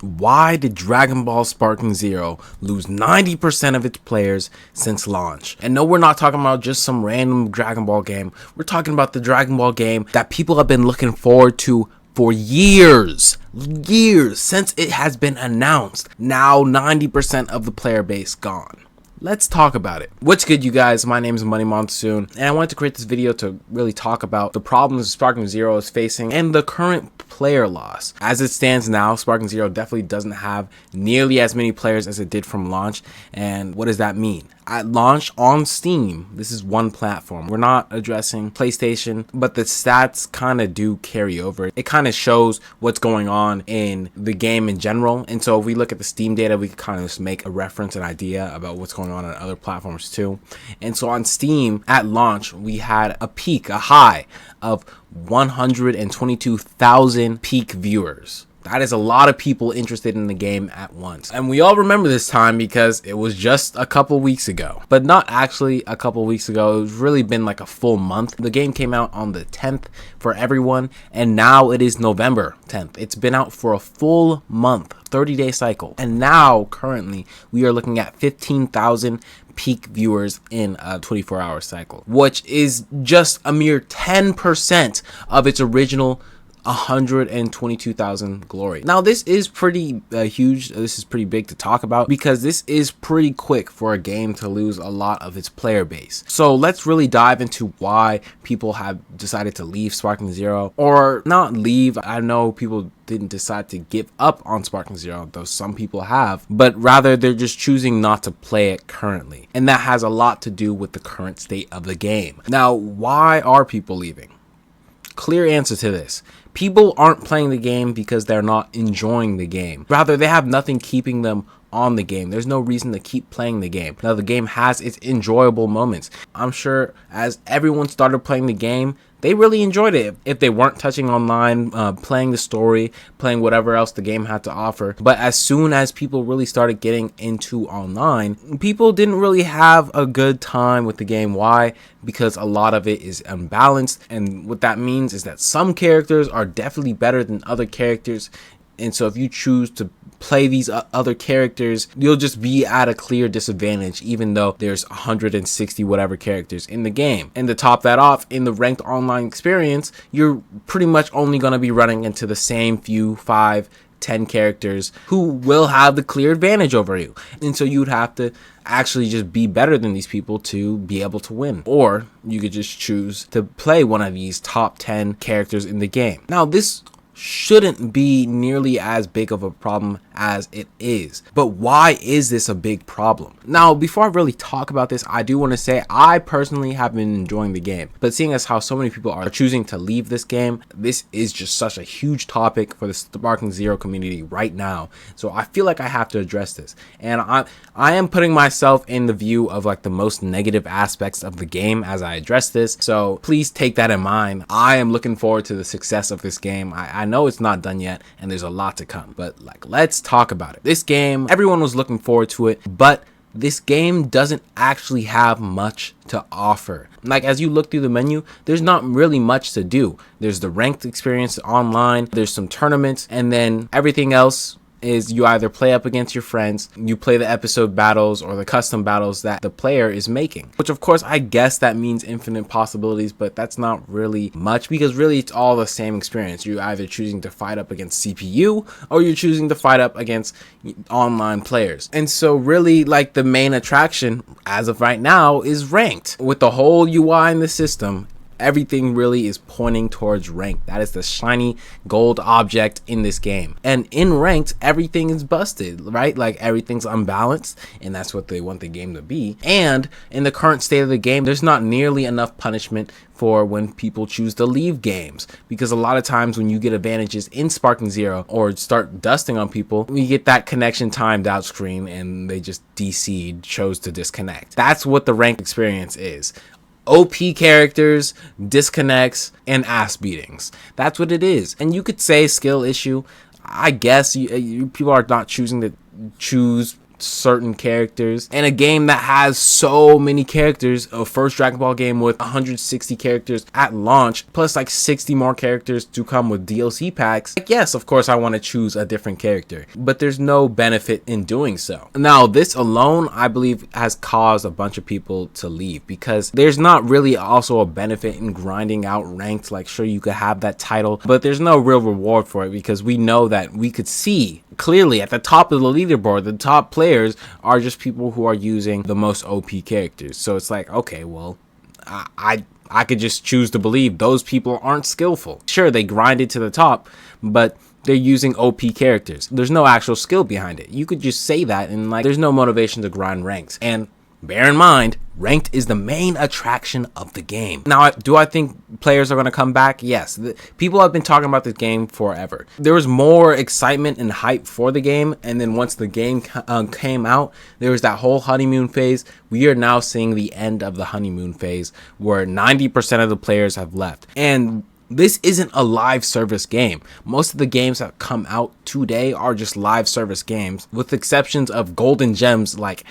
Why did Dragon Ball Sparking Zero lose 90% of its players since launch? And no, we're not talking about just some random Dragon Ball game. We're talking about the Dragon Ball game that people have been looking forward to for years since it has been announced. Now 90% of the player base gone. Let's talk about it. What's good, you guys? My name is Money Monsoon, and I wanted to create this video to really talk about the problems Sparking Zero is facing and the current player loss. As it stands now, Sparking Zero definitely doesn't have nearly as many players as it did from launch. And what does that mean? At launch on Steam, this is one platform. We're not addressing PlayStation, but the stats kind of do carry over. It kind of shows what's going on in the game in general. And so if we look at the Steam data, we can kind of just make a reference, an idea about what's going on other platforms too. And so on Steam at launch, we had a high of 122,000 peak viewers. That is a lot of people interested in the game at once. And we all remember this time because it was just a couple weeks ago. But not actually a couple weeks ago. It's really been like a full month. The game came out on the 10th for everyone. And now it is November 10th. It's been out for a full month, 30-day cycle. And now currently we are looking at 15,000 peak viewers in a 24-hour cycle, which is just a mere 10% of its original 122,000 glory. Now this is pretty huge. This is pretty big to talk about because this is pretty quick for a game to lose a lot of its player base. So let's really dive into why people have decided to leave Sparking Zero, or not leave. I know people didn't decide to give up on Sparking Zero, though some people have, but rather they're just choosing not to play it currently. And that has a lot to do with the current state of the game. Now, why are people leaving? Clear answer to this. People aren't playing the game because they're not enjoying the game. Rather, they have nothing keeping them on the game. There's no reason to keep playing the game. Now, the game has its enjoyable moments. I'm sure as everyone started playing the game, they really enjoyed it. If they weren't touching online, playing the story, playing whatever else the game had to offer. But as soon as people really started getting into online, people didn't really have a good time with the game. Why? Because a lot of it is unbalanced. And what that means is that some characters are definitely better than other characters. And so if you choose to play these other characters, you'll just be at a clear disadvantage, even though there's 160 whatever characters in the game. And to top that off, in the ranked online experience, you're pretty much only going to be running into the same few 5-10 characters who will have the clear advantage over you. And so you'd have to actually just be better than these people to be able to win. Or you could just choose to play one of these top 10 characters in the game. Now, this shouldn't be nearly as big of a problem as it is. But why is this a big problem? Now, before I really talk about this, I do want to say I personally have been enjoying the game. But seeing as how so many people are choosing to leave this game, this is just such a huge topic for the Sparking Zero community right now. So I feel like I have to address this. And I am putting myself in the view of like the most negative aspects of the game as I address this. So please take that in mind. I am looking forward to the success of this game. I know it's not done yet and there's a lot to come, but like, let's talk about it. This game, everyone was looking forward to it, but this game doesn't actually have much to offer. Like, as you look through the menu, there's not really much to do. There's the ranked experience online, there's some tournaments, and then everything else is you either play up against your friends, you play the episode battles or the custom battles that the player is making, which of course I guess that means infinite possibilities, but that's not really much because really it's all the same experience. You're either choosing to fight up against CPU or you're choosing to fight up against online players. And so really, like, the main attraction as of right now is ranked. With the whole UI in the system, everything really is pointing towards ranked. That is the shiny gold object in this game. And in ranked, everything is busted, right? Like, everything's unbalanced, and that's what they want the game to be. And in the current state of the game, there's not nearly enough punishment for when people choose to leave games, because a lot of times when you get advantages in Sparking Zero or start dusting on people, we get that connection timed out screen and they just DC'd, chose to disconnect. That's what the ranked experience is. OP characters, disconnects, and ass beatings. That's what it is. And you could say skill issue. I guess people are not choosing to choose certain characters. And a game that has so many characters, a first Dragon Ball game with 160 characters at launch, plus like 60 more characters to come with DLC packs, like, yes, of course I want to choose a different character, but there's no benefit in doing so. Now, this alone, I believe, has caused a bunch of people to leave, because there's not really also a benefit in grinding out ranked. Like, sure, you could have that title, but there's no real reward for it, because we know that we could see clearly at the top of the leaderboard, the top players are just people who are using the most OP characters. So it's like, okay, well, I could just choose to believe those people aren't skillful. Sure, they grinded to the top, but they're using OP characters. There's no actual skill behind it. You could just say that, and like, there's no motivation to grind ranks. And bear in mind, ranked is the main attraction of the game. Now, do I think players are going to come back? Yes. People have been talking about this game forever. There was more excitement and hype for the game, and then once the game came out, there was that whole honeymoon phase. We are now seeing the end of the honeymoon phase, where 90% of the players have left. And this isn't a live service game. Most of the games that come out today are just live service games, with exceptions of golden gems like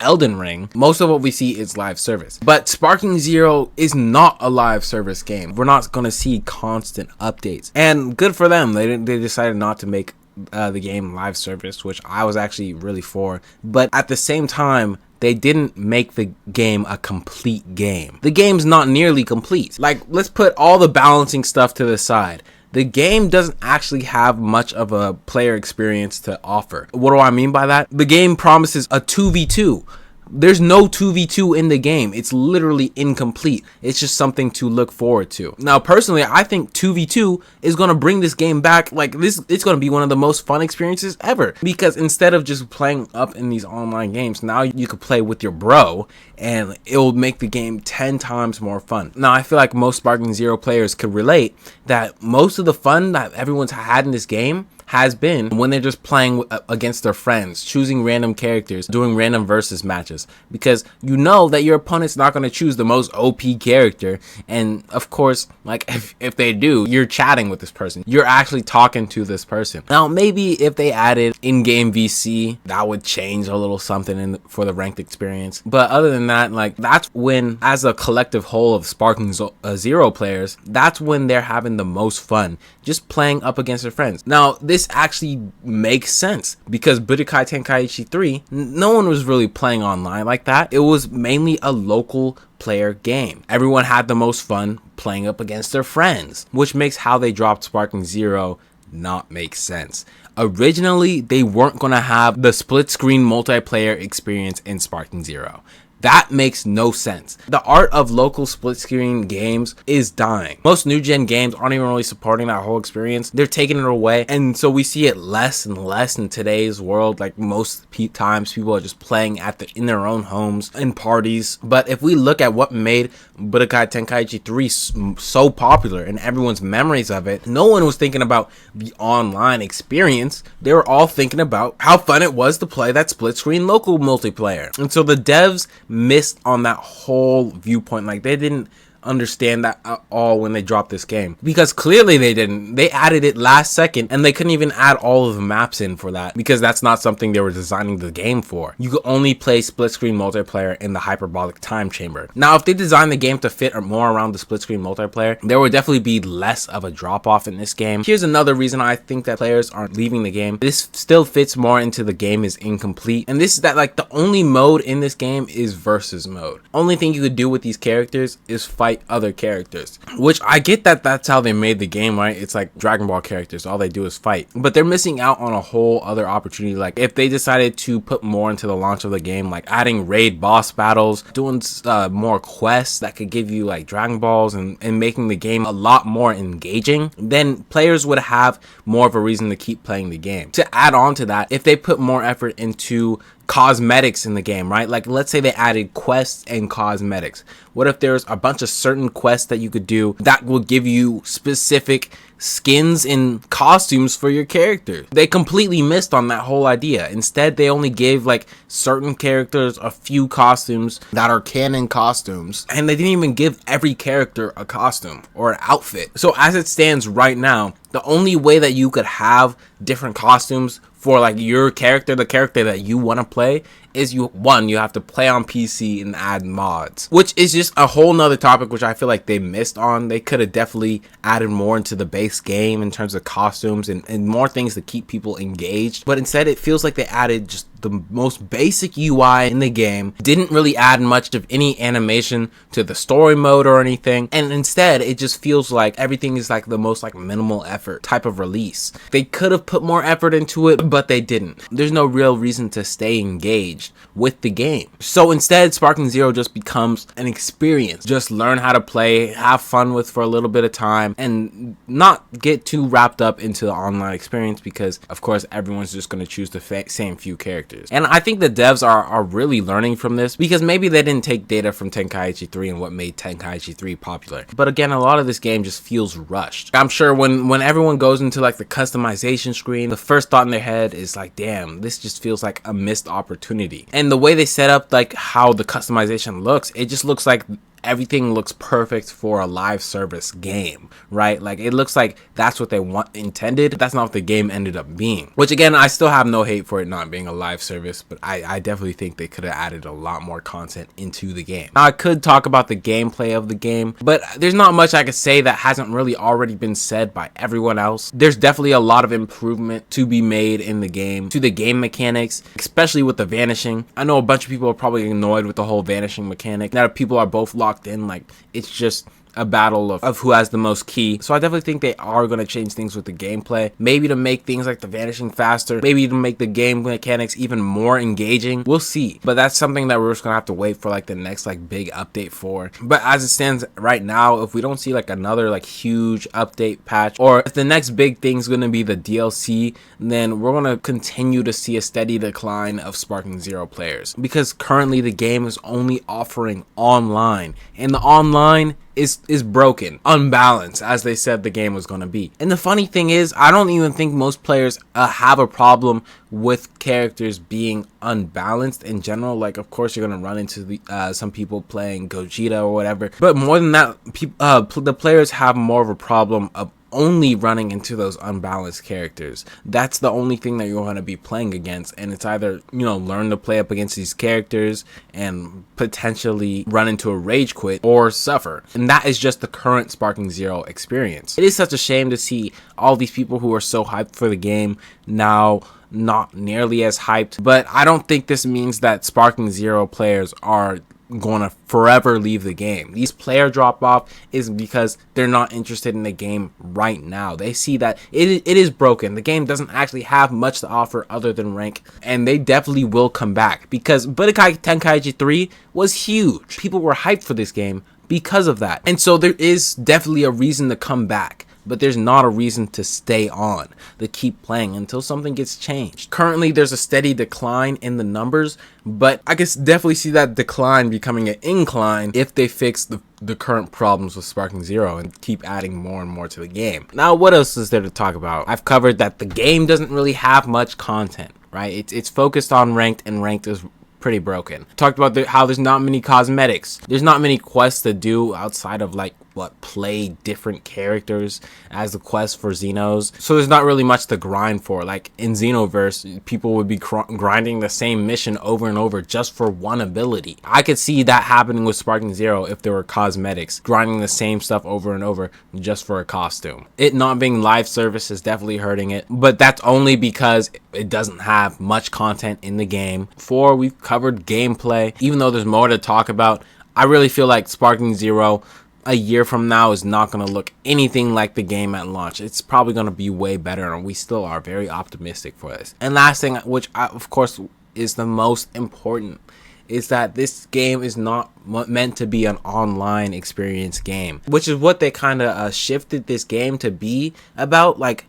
Elden Ring. Most of what we see is live service. But Sparking Zero is not a live service game. We're not going to see constant updates. And good for them. They decided not to make the game live service, which I was actually really for. But at the same time, they didn't make the game a complete game. The game's not nearly complete. Like, let's put all the balancing stuff to the side. The game doesn't actually have much of a player experience to offer. What do I mean by that? The game promises a 2v2. There's no 2v2 in the game. It's literally incomplete. It's just something to look forward to. Now, personally, I think 2v2 is going to bring this game back. Like, this, it's going to be one of the most fun experiences ever, because instead of just playing up in these online games, now you could play with your bro, and it will make the game 10 times more fun. Now, I feel like most Sparking Zero players could relate that most of the fun that everyone's had in this game has been when they're just playing against their friends, choosing random characters, doing random versus matches, because you know that your opponent's not going to choose the most OP character. And of course, like, if they do, you're chatting with this person, you're actually talking to this person. Now, maybe if they added in-game VC, that would change a little something for the ranked experience. But other than that, like, that's when, as a collective whole of Sparking Zero players, that's when they're having the most fun, just playing up against their friends. Now, this actually makes sense, because Budokai Tenkaichi 3, no one was really playing online like that. It was mainly a local player game. Everyone had the most fun playing up against their friends, which makes how they dropped Sparking Zero not make sense. Originally, they weren't going to have the split screen multiplayer experience in Sparking Zero. That makes no sense. The art of local split screen games is dying. Most new gen games aren't even really supporting that whole experience. They're taking it away, and so we see it less and less in today's world. Like, most times people are just playing in their own homes in parties. But if we look at what made Budokai Tenkaichi 3 so popular and everyone's memories of it, no one was thinking about the online experience. They were all thinking about how fun it was to play that split screen local multiplayer. And so the devs missed on that whole viewpoint. Like, they didn't understand that at all when they dropped this game, because clearly they didn't. They added it last second, and they couldn't even add all of the maps in for that, because that's not something they were designing the game for. You could only play split screen multiplayer in the hyperbolic time chamber. Now, if they designed the game to fit more around the split screen multiplayer, there would definitely be less of a drop off in this game. Here's another reason I think that players aren't leaving the game. This still fits more into the game is incomplete, and this is that, like, the only mode in this game is versus mode. Only thing you could do with these characters is fight other characters, which I get that that's how they made the game, right? It's like Dragon Ball characters, all they do is fight, but they're missing out on a whole other opportunity. Like, if they decided to put more into the launch of the game, like adding raid boss battles, doing more quests that could give you like Dragon Balls, and making the game a lot more engaging, then players would have more of a reason to keep playing the game. To add on to that, if they put more effort into cosmetics in the game, right? Like, let's say they added quests and cosmetics. What if there's a bunch of certain quests that you could do that will give you specific skins and costumes for your character? They completely missed on that whole idea. Instead, they only gave like certain characters a few costumes that are canon costumes, and they didn't even give every character a costume or an outfit. So as it stands right now, the only way that you could have different costumes for like your character, the character that you want to play, is you have to play on PC and add mods, which is just a whole nother topic, which I feel like they missed on. They could have definitely added more into the base game in terms of costumes and more things to keep people engaged, but instead it feels like they added just the most basic UI in the game, didn't really add much of any animation to the story mode or anything, and instead it just feels like everything is like the most like minimal effort type of release. They could have put more effort into it, but they didn't. There's no real reason to stay engaged with the game. So instead, Sparking Zero just becomes an experience. Just learn how to play, have fun with for a little bit of time, and not get too wrapped up into the online experience, because of course everyone's just going to choose the same few characters. And I think the devs are really learning from this, because maybe they didn't take data from Tenkaichi 3 and what made Tenkaichi 3 popular. But again, a lot of this game just feels rushed. I'm sure when everyone goes into like the customization screen, the first thought in their head is like, damn, this just feels like a missed opportunity. And the way they set up like how the customization looks, it just looks like everything looks perfect for a live service game, right? Like it looks like that's what they intended. That's not what the game ended up being, which again, I still have no hate for it not being a live service, but I definitely think they could have added a lot more content into the game. Now I could talk about the gameplay of the game, but there's not much I could say that hasn't really already been said by everyone else. There's definitely a lot of improvement to be made in the game, to the game mechanics, especially with the vanishing. I know a bunch of people are probably annoyed with the whole vanishing mechanic. Now people are both locked in, like it's just a battle of who has the most ki. So I definitely think they are going to change things with the gameplay, maybe to make things like the vanishing faster, maybe to make the game mechanics even more engaging. We'll see, but that's something that we're just gonna have to wait for like the next like big update for. But as it stands right now, if we don't see like another like huge update patch, or if the next big thing is going to be the DLC, then we're going to continue to see a steady decline of Sparking Zero players, because currently the game is only offering online, and the online is broken, unbalanced, as they said the game was going to be. And the funny thing is, I don't even think most players have a problem with characters being unbalanced in general. Like, of course, you're going to run into the, some people playing Gogeta or whatever, but more than that, the players have more of a problem of only running into those unbalanced characters. That's the only thing that you're going to be playing against, and it's either, you know, learn to play up against these characters and potentially run into a rage quit or suffer. And that is just the current Sparking Zero experience. It is such a shame to see all these people who are so hyped for the game now not nearly as hyped, but I don't think this means that Sparking Zero players are going to forever leave the game. These player drop off is because they're not interested in the game right now. They see that it is broken. The game doesn't actually have much to offer other than rank, and they definitely will come back, because Budokai Tenkaichi 3 was huge. People were hyped for this game because of that, and so there is definitely a reason to come back. But there's not a reason to stay on, to keep playing until something gets changed. Currently, there's a steady decline in the numbers, but I can definitely see that decline becoming an incline if they fix the current problems with Sparking Zero and keep adding more and more to the game. Now, what else is there to talk about? I've covered that the game doesn't really have much content, right? It's focused on ranked, and ranked is pretty broken. Talked about how there's not many cosmetics. There's not many quests to do outside of like play different characters as the quest for Xenos. So there's not really much to grind for. Like in Xenoverse, people would be grinding the same mission over and over just for one ability. I could see that happening with Sparking Zero if there were cosmetics, grinding the same stuff over and over just for a costume. It not being live service is definitely hurting it, but that's only because it doesn't have much content in the game. We've covered gameplay. Even though there's more to talk about, I really feel like Sparking Zero a year from now is not going to look anything like the game at launch. It's probably going to be way better, and we still are very optimistic for this. And last thing, which of course is the most important, is that this game is not meant to be an online experience game, which is what they kind of shifted this game to be about, like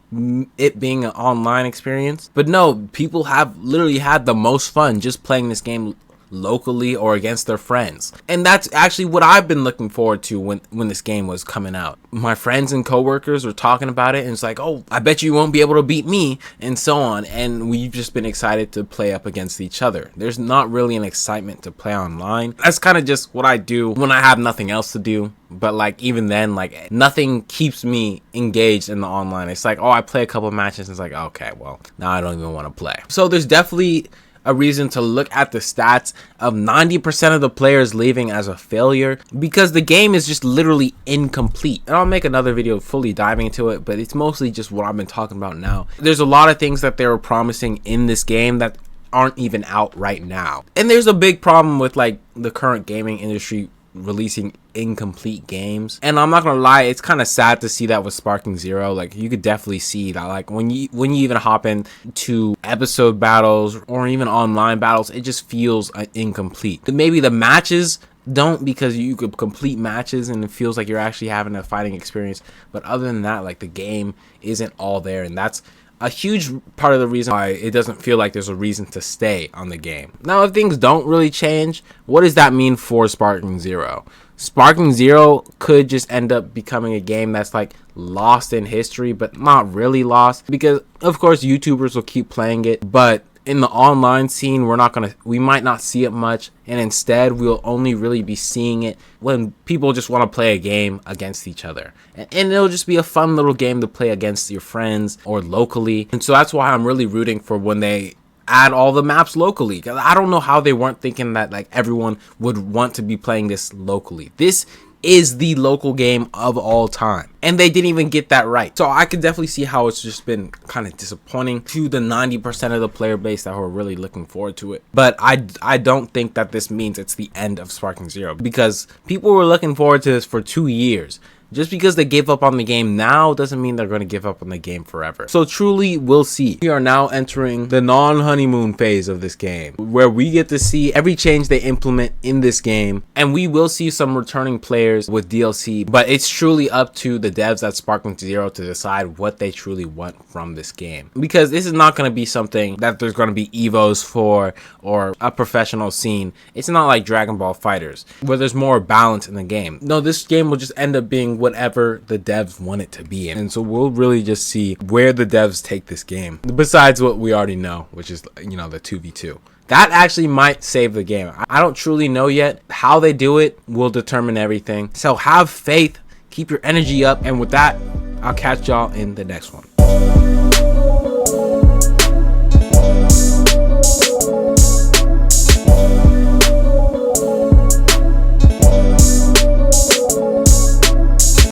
it being an online experience. But no, people have literally had the most fun just playing this game locally or against their friends. And that's actually what I've been looking forward to when this game was coming out. My friends and coworkers were talking about it, and it's like, oh, I bet you won't be able to beat me, and so on. And we've just been excited to play up against each other. There's not really an excitement to play online. That's kind of just what I do when I have nothing else to do. But like, even then, like, nothing keeps me engaged in the online. It's like, oh, I play a couple matches and it's like, okay, well, now I don't even want to play. So there's definitely a reason to look at the stats of 90% of the players leaving as a failure, because the game is just literally incomplete. And I'll make another video fully diving into it, but it's mostly just what I've been talking about now. There's a lot of things that they were promising in this game that aren't even out right now. And there's a big problem with like the current gaming industry releasing incomplete games, and I'm not gonna lie, it's kind of sad to see that with Sparking Zero. Like, you could definitely see that, like, when you even hop into episode battles or even online battles, it just feels incomplete. Maybe the matches don't, because you could complete matches and it feels like you're actually having a fighting experience, but other than that, like, the game isn't all there, and that's a huge part of the reason why it doesn't feel like there's a reason to stay on the game. Now, if things don't really change, what does that mean for Sparking Zero? Sparking Zero could just end up becoming a game that's like lost in history, but not really lost, because of course YouTubers will keep playing it, but in the online scene, we might not see it much, and instead we'll only really be seeing it when people just want to play a game against each other, and it'll just be a fun little game to play against your friends or locally. And so that's why I'm really rooting for when they add all the maps locally, because I don't know how they weren't thinking that like everyone would want to be playing this locally. This is the local game of all time, and they didn't even get that right. So I could definitely see how it's just been kind of disappointing to the 90% of the player base that were really looking forward to it. But I don't think that this means it's the end of Sparking Zero, because people were looking forward to this for 2 years. Just because they gave up on the game now doesn't mean they're going to give up on the game forever. So truly, we'll see. We are now entering the non-honeymoon phase of this game, where we get to see every change they implement in this game, and we will see some returning players with DLC, but it's truly up to the devs at Sparking Zero to decide what they truly want from this game. Because this is not going to be something that there's going to be evos for, or a professional scene. It's not like Dragon Ball FighterZ, where there's more balance in the game. No, this game will just end up being whatever the devs want it to be in. And so we'll really just see where the devs take this game, besides what we already know, which is, you know, the 2v2. That actually might save the game. I don't truly know yet. How they do it will determine everything. So have faith, keep your energy up, and with that, I'll catch y'all in the next one.